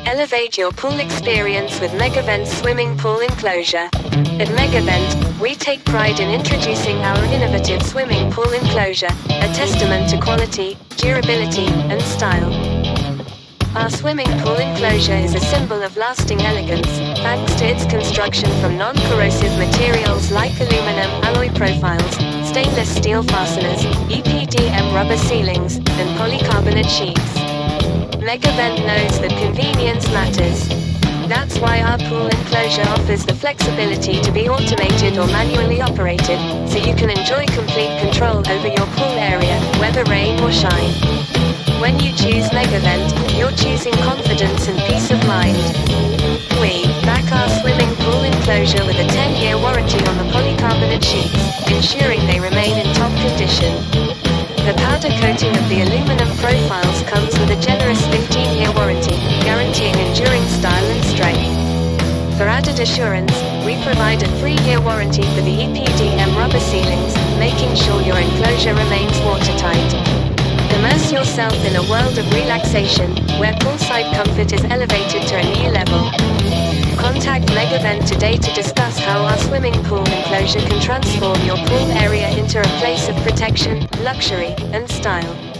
Elevate your pool experience with Megavent swimming pool enclosure. At Megavent, we take pride in introducing our innovative swimming pool enclosure, a testament to quality, durability, and style. Our swimming pool enclosure is a symbol of lasting elegance, thanks to its construction from non-corrosive materials like aluminum alloy profiles, stainless steel fasteners, EPDM rubber ceilings, and polycarbonate sheets. Megavent knows that convenience matters. That's why our pool enclosure offers the flexibility to be automated or manually operated, so you can enjoy complete control over your pool area, whether rain or shine. When you choose Megavent, you're choosing confidence and peace of mind. We back our swimming pool enclosure with a 10-year warranty on the polycarbonate sheets, ensuring they remain in top condition. The powder coating of the aluminum profiles comes with a generous 15-year warranty, guaranteeing enduring style and strength. For added assurance, we provide a 3-year warranty for the EPDM rubber ceilings, making sure your enclosure remains watertight. Immerse yourself in a world of relaxation, where poolside comfort is elevated to a new level. Contact Megavent today to discuss how our swimming pool enclosure can transform your pool area into a place of protection, luxury, and style.